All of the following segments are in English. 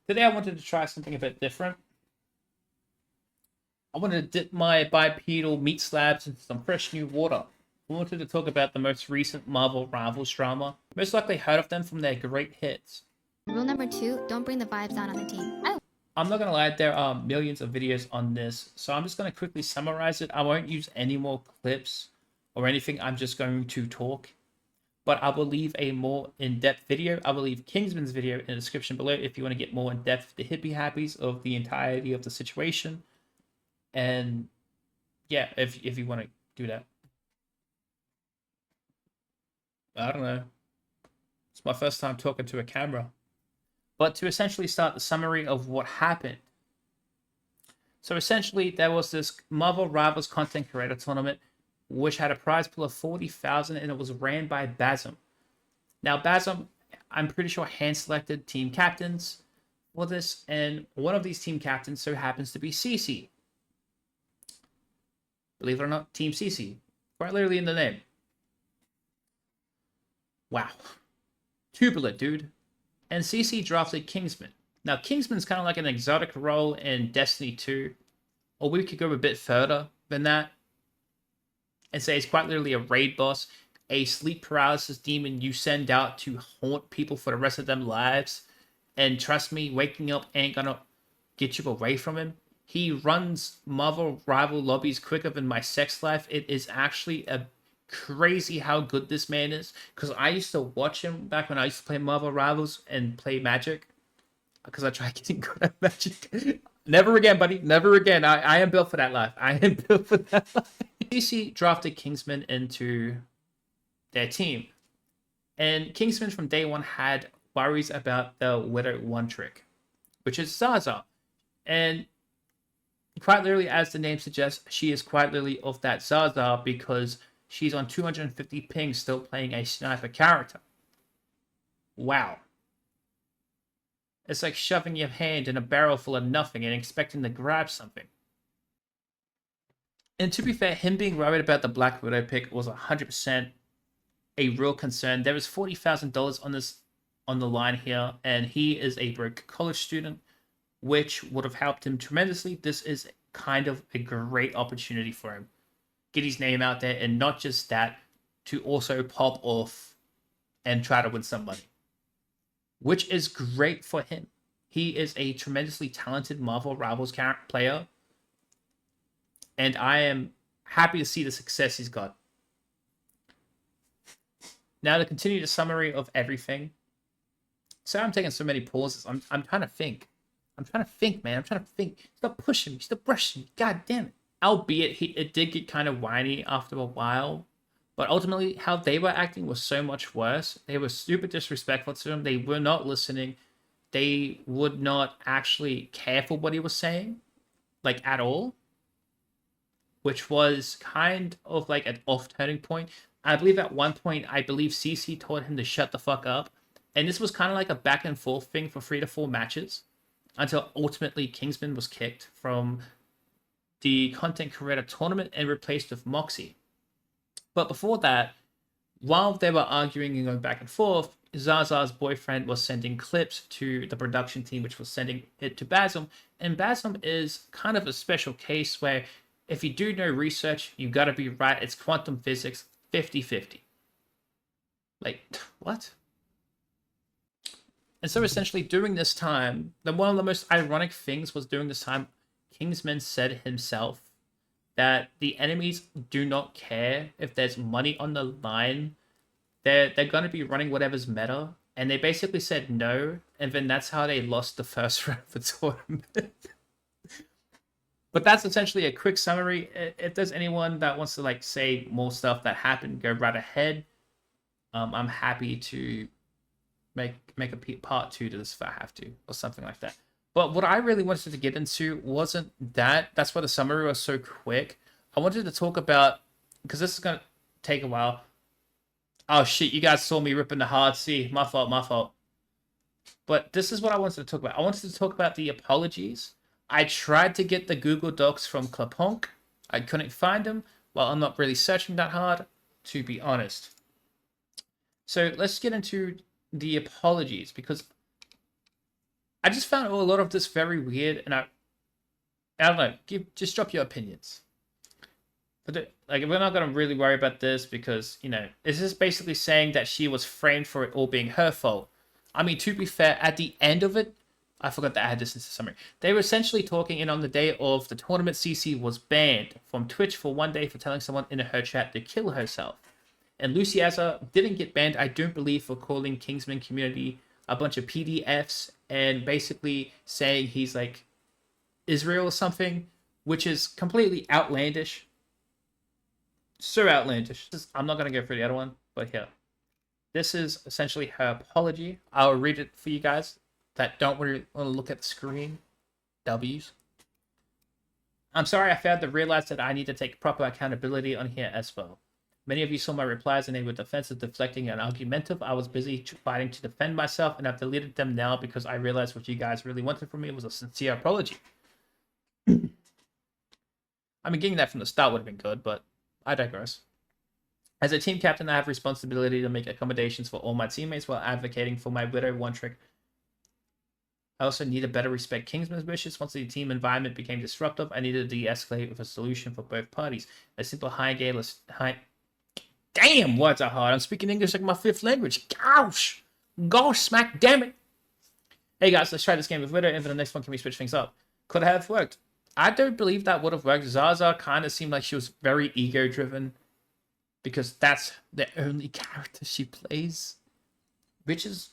Today I wanted to try something a bit different. I wanted to dip my bipedal meat slabs into some fresh new water. I wanted to talk about the most recent Marvel Rivals drama. Most likely heard of them from their great hits. Rule number two, don't bring the vibes out on the team. I'm not gonna lie, there are millions of videos on this, so I'm just gonna quickly summarize it. I won't use any more clips or anything, I'm just going to talk. But I will leave a more in-depth video. I will leave Kingsman's video in the description below if you want to get more in-depth, the hippie happies of the entirety of the situation. And yeah, if you want to do that. I don't know. It's my first time talking to a camera. But to essentially start the summary of what happened. So essentially, there was this Marvel Rivals content creator tournament, which had a prize pool of 40,000, and it was ran by Basm. Now, Basm, I'm pretty sure hand-selected team captains for this, and one of these team captains so happens to be CC. Believe it or not, Team CC. Quite literally in the name. Wow. Tubular, dude. And CC drafted Kingsman. Now, Kingsman's kind of like an exotic role in Destiny 2. Or we could go a bit further than that and say it's quite literally a raid boss, a sleep paralysis demon you send out to haunt people for the rest of their lives. And trust me, waking up ain't gonna get you away from him. He runs Marvel Rival lobbies quicker than my sex life. It is actually a crazy how good this man is. Because I used to watch him back when I used to play Marvel Rivals and play Magic. Because I tried getting good at Magic. Never again, buddy. Never again. I am built for that life. I am built for that life. DC drafted Kingsman into their team. And Kingsman from day one had worries about the Widow One trick, which is Zaza. And quite literally, as the name suggests, she is quite literally of that Zaza because she's on 250 ping still playing a sniper character. Wow. It's like shoving your hand in a barrel full of nothing and expecting to grab something. And to be fair, him being worried about the Black Widow pick was 100% a real concern. There is $40,000 on the line here, and he is a broke college student, which would have helped him tremendously. This is kind of a great opportunity for him. Get his name out there, and not just that, to also pop off and try to win some money, which is great for him. He is a tremendously talented Marvel Rivals player, and I am happy to see the success he's got. Now to continue the summary of everything. So I'm taking so many pauses. I'm trying to think. I'm trying to think, man. I'm trying to think. Stop pushing me. Stop brushing me. God damn it. Albeit it did get kind of whiny after a while. But ultimately, how they were acting was so much worse. They were super disrespectful to him. They were not listening. They would not actually care for what he was saying, like at all. Which was kind of like an off-turning point. I believe at one point, CC told him to shut the fuck up. And this was kind of like a back and forth thing for 3 to 4 matches. Until ultimately Kingsman was kicked from the content creator tournament and replaced with Moxie. But before that, while they were arguing and going back and forth, Zaza's boyfriend was sending clips to the production team, which was sending it to Basm. And Basm is kind of a special case where if you do no research, you gotta be right. It's quantum physics, 50-50. Like, what? And so essentially during this time, one of the most ironic things was during this time, Kingsman said himself that the enemies do not care if there's money on the line. They're going to be running whatever's meta. And they basically said no. And then that's how they lost the first round of the tournament. But that's essentially a quick summary. If there's anyone that wants to like say more stuff that happened, go right ahead. I'm happy to make a part 2 to this if I have to, or something like that. But what I really wanted to get into wasn't that. That's why the summary was so quick. I wanted to talk about, because this is going to take a while. Oh shit, you guys saw me ripping the hard C. My fault. But this is what I wanted to talk about. I wanted to talk about the apologies. I tried to get the Google Docs from Claponk. I couldn't find them. Well, I'm not really searching that hard, to be honest. So let's get into the apologies, because I just found a lot of this very weird, and I don't know. Just drop your opinions. But like, we're not gonna really worry about this because is this basically saying that she was framed for it all being her fault? I mean, to be fair, at the end of it, I forgot to add this into the summary. They were essentially talking, and on the day of the tournament, CC was banned from Twitch for 1 day for telling someone in her chat to kill herself. And Lucy Azza didn't get banned, I don't believe, for calling Kingsman community a bunch of PDFs and basically saying he's like Israel or something, which is completely outlandish. So outlandish. I'm not going to go through the other one, but here. This is essentially her apology. I'll read it for you guys that don't really want to look at the screen. W's. I'm sorry, I failed to realize that I need to take proper accountability on here as well. Many of you saw my replies and they were defensive, deflecting, and argumentative. I was busy fighting to defend myself, and I've deleted them now because I realized what you guys really wanted from me was a sincere apology. I mean, getting that from the start would have been good, but I digress. As a team captain, I have responsibility to make accommodations for all my teammates while advocating for my Widow one trick. I also need to better respect Kingsman's wishes. Once the team environment became disruptive, I needed to de-escalate with a solution for both parties. A simple Damn, words are hard. I'm speaking English like my 5th language. Gosh, smack, damn it. Hey guys, let's try this game with Widow, and for the next one, can we switch things up? Could have worked. I don't believe that would have worked. Zaza kind of seemed like she was very ego-driven because that's the only character she plays. Which is,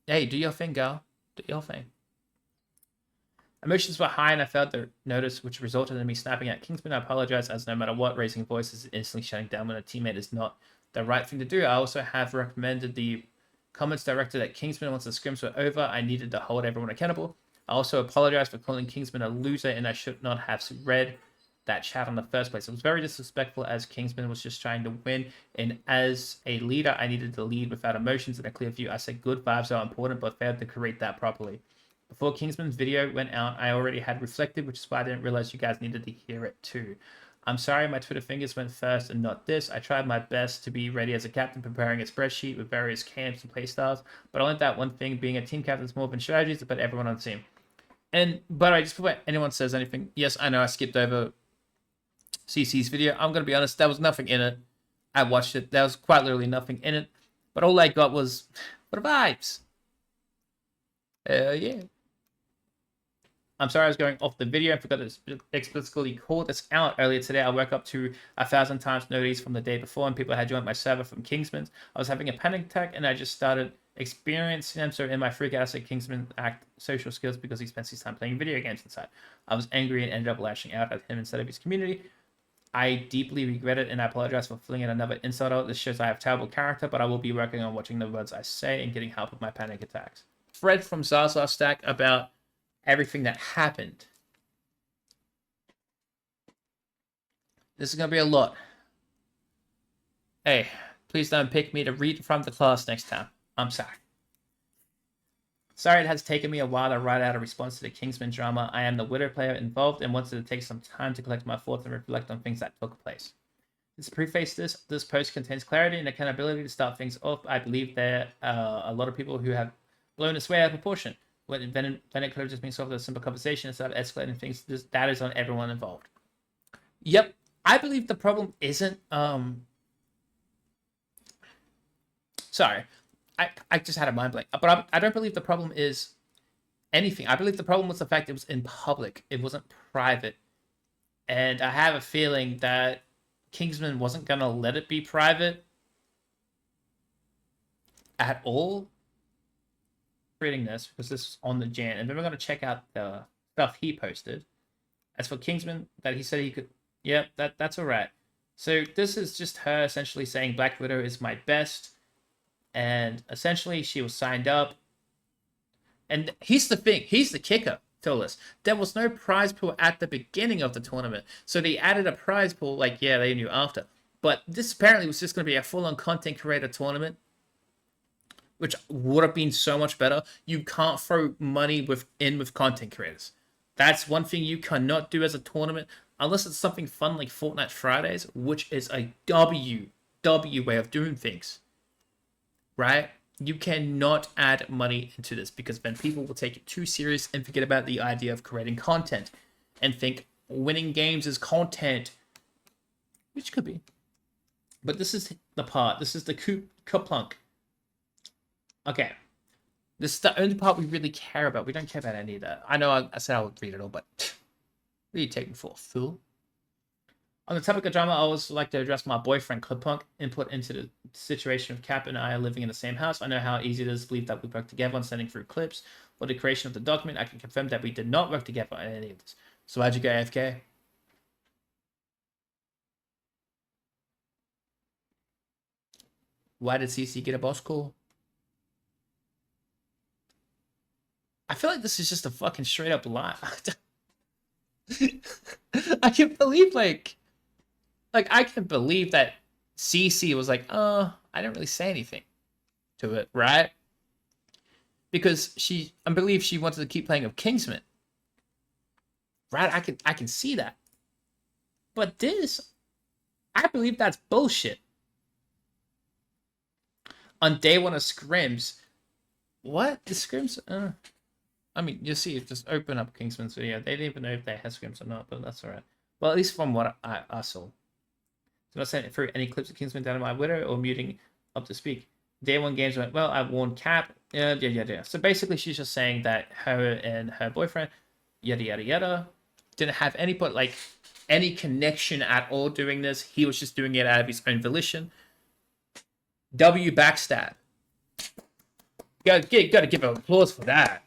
hey, do your thing, girl. Do your thing. Emotions were high and I failed to notice, which resulted in me snapping at Kingsman. I apologize, as no matter what, raising voices is instantly shutting down when a teammate is not the right thing to do. I also have recommended the comments directed at Kingsman once the scrims were over. I needed to hold everyone accountable. I also apologize for calling Kingsman a loser, and I should not have read that chat in the first place. It was very disrespectful, as Kingsman was just trying to win, and as a leader, I needed to lead without emotions and a clear view. I said good vibes are important, but failed to create that properly. Before Kingsman's video went out, I already had reflected, which is why I didn't realize you guys needed to hear it too. I'm sorry my Twitter fingers went first and not this. I tried my best to be ready as a captain, preparing a spreadsheet with various camps and playstyles, but only that one thing, being a team captain is more than strategies, but everyone on the team. And, but I just before anyone says anything, yes, I know I skipped over CC's video. I'm going to be honest, there was nothing in it. I watched it. There was quite literally nothing in it. But all I got was, what vibes? Yeah. I'm sorry I was going off the video. I forgot to explicitly call this out earlier today. I woke up to 1,000 times notice from the day before, and people had joined my server from Kingsman. I was having a panic attack, and I just started experiencing them. So in my freak out, I said Kingsman act social skills because he spends his time playing video games inside. I was angry and ended up lashing out at him instead of his community. I deeply regret it, and I apologize for flinging another insult out. This shows I have terrible character, but I will be working on watching the words I say and getting help with my panic attacks. Thread from Zaza Stack about everything that happened. This is going to be a lot. Hey, please don't pick me to read from the class next time. I'm sorry. Sorry it has taken me a while to write out a response to the Kingsman drama. I am the Widow player involved and wanted to take some time to collect my thoughts and reflect on things that took place. To preface this post contains clarity and accountability to start things off. I believe there are a lot of people who have blown this way out of proportion. When it could have just been solved as a simple conversation instead of escalating things, that is on everyone involved. Yep, I believe the problem isn't sorry, I just had a mind blank. But I don't believe the problem is anything. I believe the problem was the fact it was in public. It wasn't private. And I have a feeling that Kingsman wasn't going to let it be private at all. Reading this because this is on the Jan, and then we're going to check out the stuff he posted. As for Kingsman, that he said he could, yeah, that's all right. So this is just her essentially saying Black Widow is my best, and essentially she was signed up. And here's the thing, he's the kicker, Phyllis. There was no prize pool at the beginning of the tournament, so they added a prize pool. Like, yeah, they knew after, but this apparently was just going to be a full-on content creator tournament, which would have been so much better. You can't throw money in with content creators. That's one thing you cannot do as a tournament, unless it's something fun like Fortnite Fridays, which is a W way of doing things. Right? You cannot add money into this because then people will take it too serious and forget about the idea of creating content and think winning games is content, which could be. But this is the part. This is the Kaplunk. Okay. This is the only part we really care about. We don't care about any of that. I know I said I would read it all, but what are you taking for, a fool? On the topic of drama, I always like to address my boyfriend, Clipunk, input into the situation of Cap and I are living in the same house. I know how easy it is to believe that we worked together on sending through clips. For the creation of the document, I can confirm that we did not work together on any of this. So why'd you go AFK? Why did CC get a boss call? I feel like this is just a fucking straight up lie. I can't believe I can believe that CC was like, I didn't really say anything to it, right? Because I believe she wanted to keep playing with Kingsman. Right? I can see that. But this, I believe that's bullshit. On day one of scrims, what? The scrims? I mean, you'll see, just open up Kingsman's video. They didn't even know if they had scrims or not, but that's alright. Well, at least from what I saw. So not sending through any clips of Kingsman down to my widow or muting up to speak. Day one games went, well, I warned Cap. Yeah. So basically, she's just saying that her and her boyfriend, yada, didn't have any connection at all doing this. He was just doing it out of his own volition. W backstab. Gotta give an applause for that.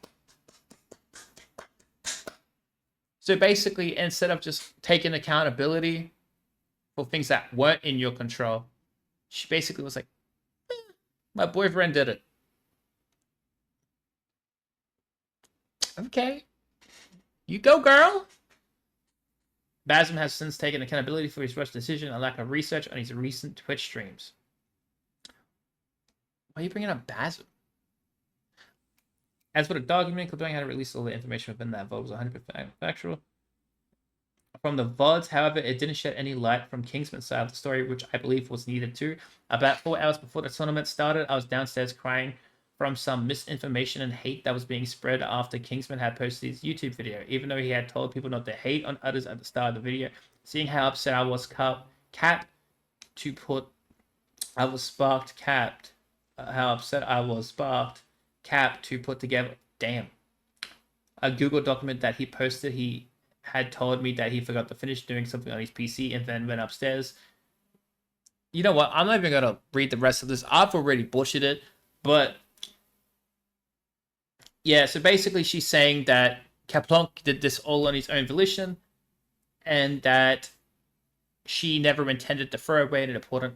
So basically, instead of just taking accountability for things that weren't in your control, she basically was like, my boyfriend did it. Okay. You go, girl. Basm has since taken accountability for his rushed decision and lack of research on his recent Twitch streams. Why are you bringing up Basm? As for the document, Clipdoing had to release all the information within that VOD was 100% factual. From the VODs, however, it didn't shed any light from Kingsman's side of the story, which I believe was needed too. About 4 hours before the tournament started, I was downstairs crying from some misinformation and hate that was being spread after Kingsman had posted his YouTube video. Even though he had told people not to hate on others at the start of the video, seeing how upset I was how upset I was sparked Cap to put together, damn, a Google document that he posted. He had told me that he forgot to finish doing something on his PC and then went upstairs. You know what? I'm not even gonna read the rest of this. I've already bullshit it, but yeah. So basically, she's saying that Kaplunk did this all on his own volition, and that she never intended to throw away an important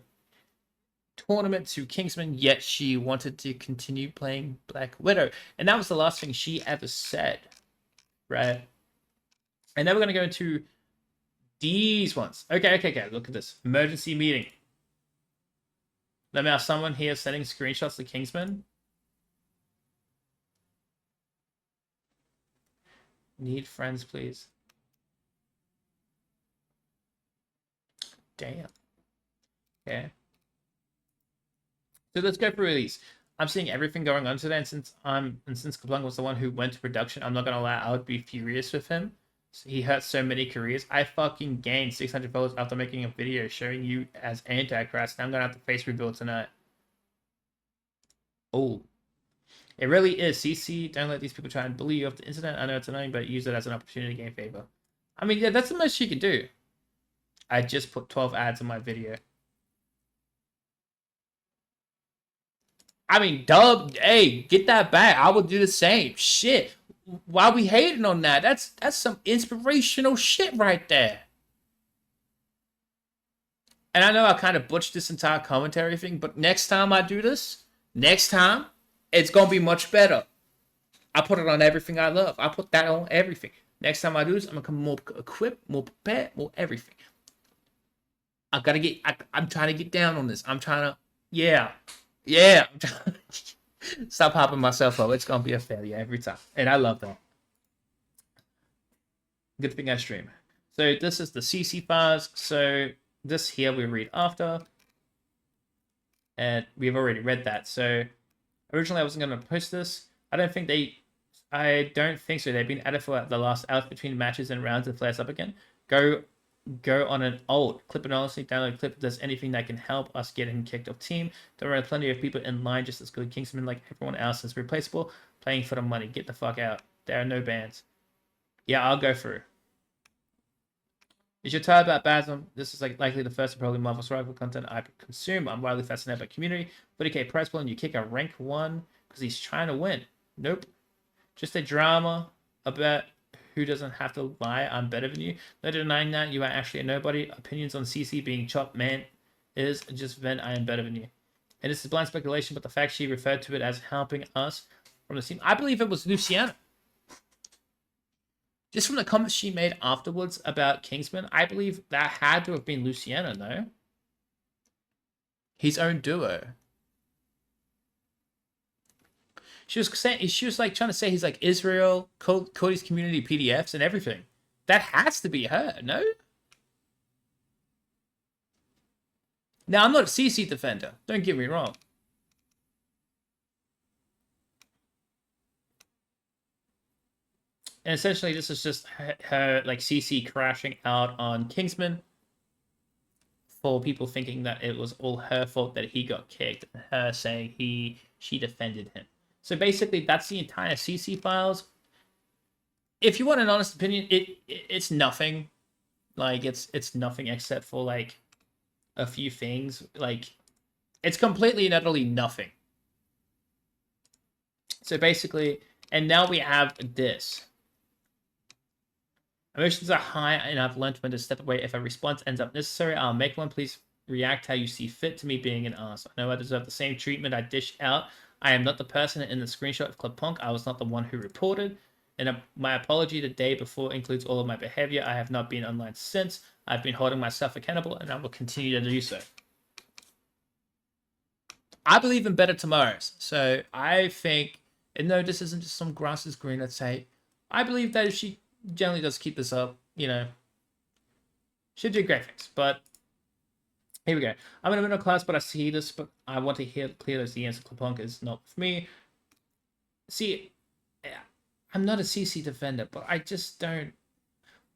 tournament to Kingsman, yet she wanted to continue playing Black Widow. And that was the last thing she ever said, right? And then we're going to go into these ones. Okay, look at this. Emergency meeting. Let me have someone here sending screenshots to Kingsman. Need friends, please. Damn. Okay. So let's go through these. I'm seeing everything going on today, and since Kaplunk was the one who went to production, I'm not gonna lie, I would be furious with him. He hurt so many careers. I fucking gained 600 followers after making a video showing you as Antichrist. Now I'm gonna have to face rebuild tonight. Oh, it really is. CC, don't let these people try and bully you off the internet. I know it's annoying, but use it as an opportunity to gain favor. I mean, yeah, that's the most you can do. I just put 12 ads in my video. I mean, Dub, hey, get that back. I would do the same. Shit. Why are we hating on that? That's some inspirational shit right there. And I know I kind of butchered this entire commentary thing, but next time I do this, it's going to be much better. I put it on everything I love. I put that on everything. Next time I do this, I'm going to come more equipped, more prepared, more everything. I'm trying to get down on this. I'm trying to, yeah. Stop popping myself up. It's going to be a failure every time. And I love that. Good thing I stream. So this is the CC files. So this here we read after. And we've already read that. So Originally, I wasn't going to post this. I don't think so. They've been at it for the last hours between matches and rounds and flares up again. Go on an old clip and honestly download clip if there's anything that can help us get him kicked off team. There are plenty of people in line just as good. Kingsman, like everyone else, is replaceable. Playing for the money. Get the fuck out. There are no bans. Yeah, I'll go through. Is your tired about Basm? This is likely the first and probably Marvel survival content I consume. I'm wildly fascinated by community. 40k prize pool and you kick a rank 1 because he's trying to win. Nope. Just a drama about who doesn't have to lie. I'm better than you. No denying that you are actually a nobody. Opinions on CC being chopped, man, is just vent. I am better than you. And this is blind speculation, but the fact she referred to it as helping us from the team. I believe it was Luciana. Just from the comments she made afterwards about Kingsman, I believe that had to have been Luciana, no? His own duo. She was like trying to say he's like Israel, Cody's community PDFs and everything. That has to be her, no? Now, I'm not a CC defender. Don't get me wrong. And essentially, this is just her like CC crashing out on Kingsman for people thinking that it was all her fault that he got kicked, and her saying she defended him. So basically, that's the entire CC files. If you want an honest opinion, it's nothing. Like it's nothing except for like a few things. Like it's completely and utterly nothing. So basically, and now we have this. Emotions are high, and I've learned when to step away. If a response ends up necessary, I'll make one. Please react how you see fit to me being an ass. I know I deserve the same treatment I dish out. I am not the person in the screenshot of Club Punk. I was not the one who reported. And my apology the day before includes all of my behavior. I have not been online since. I've been holding myself accountable, and I will continue to do so. I believe in better tomorrows. So I think, and no, this isn't just some grass is green, let's say. I believe that if she generally does keep this up, you know, she'll do great things. But here we go. I'm in a middle class, but I see this, but I want to clear those DMs. Clubpunk is not for me. See, I'm not a CC defender, but I just don't.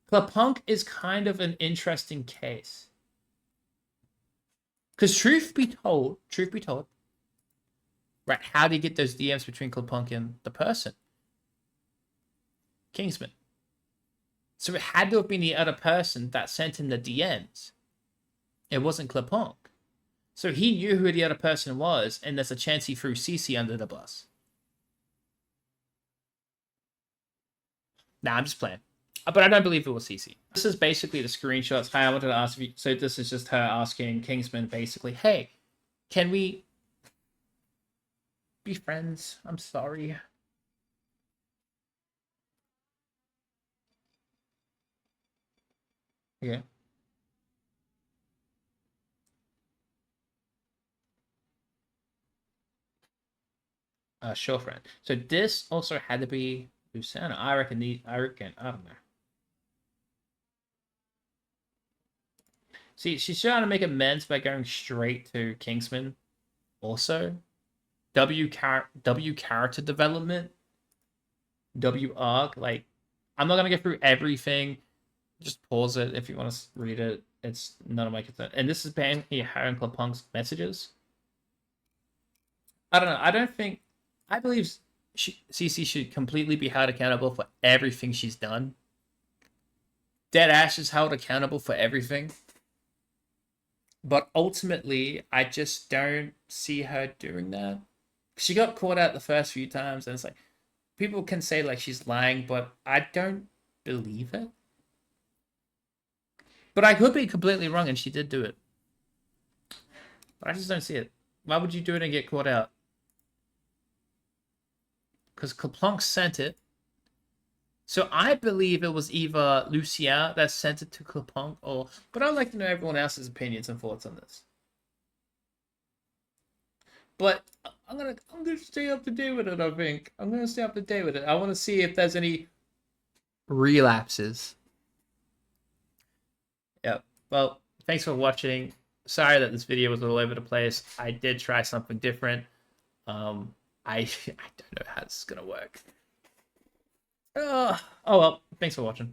Clubpunk is kind of an interesting case. Because truth be told, right, how do you get those DMs between Clubpunk and the person? Kingsman. So it had to have been the other person that sent him the DMs. It wasn't Clubpunk. So he knew who the other person was, and there's a chance he threw CC under the bus. Nah, I'm just playing. But I don't believe it was CC. This is basically the screenshots. Hi, I wanted to ask you. So this is just her asking Kingsman basically, hey, can we be friends? I'm sorry. Yeah. Sure, friend. So this also had to be Luciana. I reckon. I don't know. See, she's trying to make amends by going straight to Kingsman. Also, W character development. W arc. Like, I'm not gonna go through everything. Just pause it if you want to read it. It's none of my concern. And this is basically her and Clubpunk's messages. I don't know. I believe CC should completely be held accountable for everything she's done. Dead Ash is held accountable for everything. But ultimately, I just don't see her doing that. She got caught out the first few times, and it's like, people can say like she's lying, but I don't believe it. But I could be completely wrong, and she did do it. But I just don't see it. Why would you do it and get caught out? Because Kaplunk sent it. So I believe it was either Lucia that sent it to Kaplunk, or... But I'd like to know everyone else's opinions and thoughts on this. But I'm gonna stay up to date with it, I think. I'm gonna stay up to date with it. I want to see if there's any relapses. Yep. Well, thanks for watching. Sorry that this video was all over the place. I did try something different. I don't know how this is gonna work. Oh well, thanks for watching.